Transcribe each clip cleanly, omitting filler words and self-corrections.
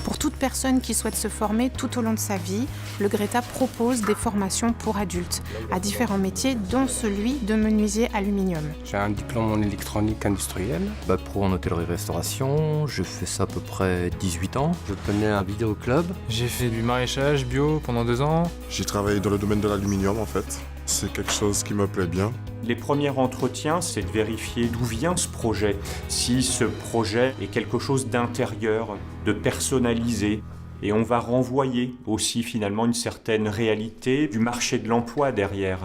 Pour toute personne qui souhaite se former tout au long de sa vie, le GRETA propose des formations pour adultes à différents métiers, dont celui de menuisier aluminium. J'ai un diplôme en électronique industrielle. Bac pro en hôtellerie-restauration, je fais ça à peu près 18 ans. Je connais un vidéoclub. J'ai fait du maraîchage bio pendant 2 ans. J'ai travaillé dans le domaine de l'aluminium en fait. C'est quelque chose qui me plaît bien. Les premiers entretiens, c'est de vérifier d'où vient ce projet, si ce projet est quelque chose d'intérieur, de personnalisé. Et on va renvoyer aussi finalement une certaine réalité du marché de l'emploi derrière.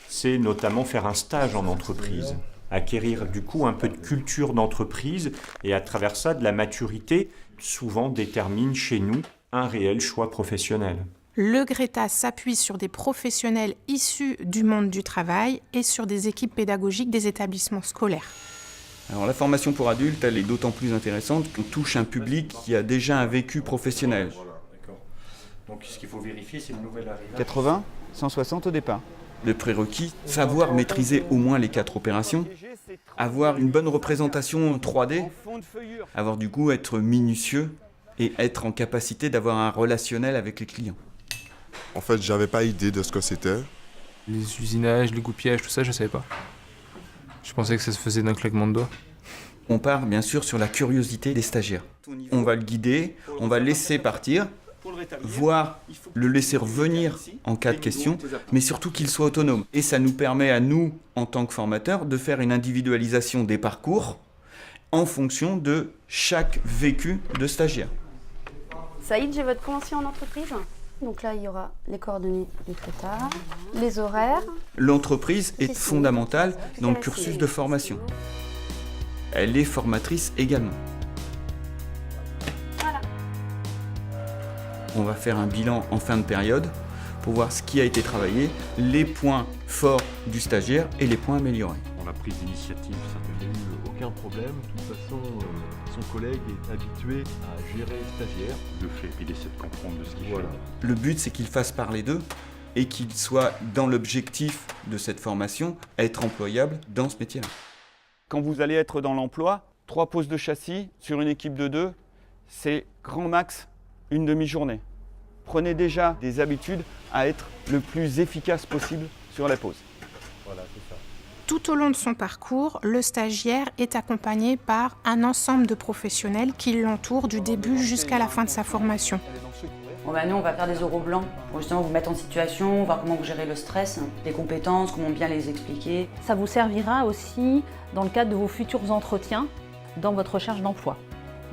C'est notamment faire un stage en entreprise, acquérir du coup un peu de culture d'entreprise et à travers ça de la maturité, souvent détermine chez nous un réel choix professionnel. Le GRETA s'appuie sur des professionnels issus du monde du travail et sur des équipes pédagogiques des établissements scolaires. Alors la formation pour adultes, elle est d'autant plus intéressante qu'on touche un public qui a déjà un vécu professionnel. Donc ce qu'il faut vérifier, c'est le nouvel arrivant. 80, 160 au départ. Le prérequis, savoir maîtriser au moins les 4 opérations, avoir une bonne représentation 3D, avoir du coup être minutieux et être en capacité d'avoir un relationnel avec les clients. En fait, j'avais pas idée de ce que c'était. Les usinages, les gouppillages, tout ça, je savais pas. Je pensais que ça se faisait d'un claquement de doigts. On part bien sûr sur la curiosité des stagiaires. On va le guider, on va le laisser partir, voire le laisser revenir en cas de question, mais surtout qu'il soit autonome. Et ça nous permet à nous, en tant que formateurs, de faire une individualisation des parcours en fonction de chaque vécu de stagiaire. Saïd, j'ai votre convention en entreprise. Donc là, il y aura les coordonnées du GRETA, les horaires. L'entreprise est fondamentale dans le cursus de formation. Elle est formatrice également. Voilà. On va faire un bilan en fin de période pour voir ce qui a été travaillé, les points forts du stagiaire et les points améliorés. On a pris d'initiative, ça n'a eu aucun problème. De toute façon, son collègue est habitué à gérer le stagiaire. Le fait, il essaie de comprendre de ce qu'il fait. Le but, c'est qu'il fasse parler d'eux et qu'il soit dans l'objectif de cette formation, être employable dans ce métier-là. Quand vous allez être dans l'emploi, 3 pauses de châssis sur une équipe de 2, c'est grand max une demi-journée. Prenez déjà des habitudes à être le plus efficace possible sur la pause. Voilà, c'est ça. Tout au long de son parcours, le stagiaire est accompagné par un ensemble de professionnels qui l'entourent du début jusqu'à la fin de sa formation. Bon nous, on va faire des euros blancs pour justement vous mettre en situation, voir comment vous gérez le stress, les compétences, comment bien les expliquer. Ça vous servira aussi dans le cadre de vos futurs entretiens dans votre recherche d'emploi.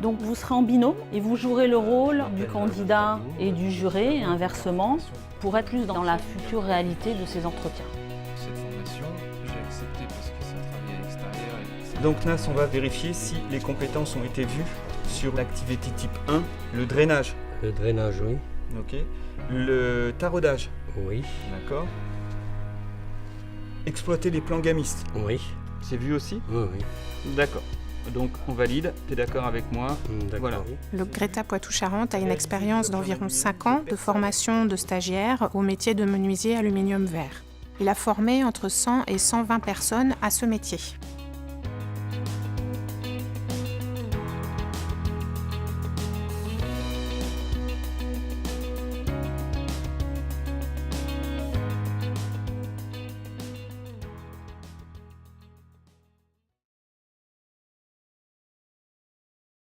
Donc vous serez en binôme et vous jouerez le rôle du candidat et du juré, et inversement, pour être plus dans la future réalité de ces entretiens. Cette formation, j'ai accepté parce que ça travaille à l'extérieur. Donc NAS, on va vérifier si les compétences ont été vues sur l'activité type 1, le drainage. Le drainage, oui. Ok. Le taraudage. Oui. D'accord. Exploiter les plans gamistes. Oui. C'est vu aussi? Oui, oui. D'accord. Donc on valide, tu es d'accord avec moi? D'accord. Voilà. Le GRETA Poitou-Charentes a une expérience d'environ 5 ans de formation de stagiaires au métier de menuisier aluminium vert. Il a formé entre 100 et 120 personnes à ce métier.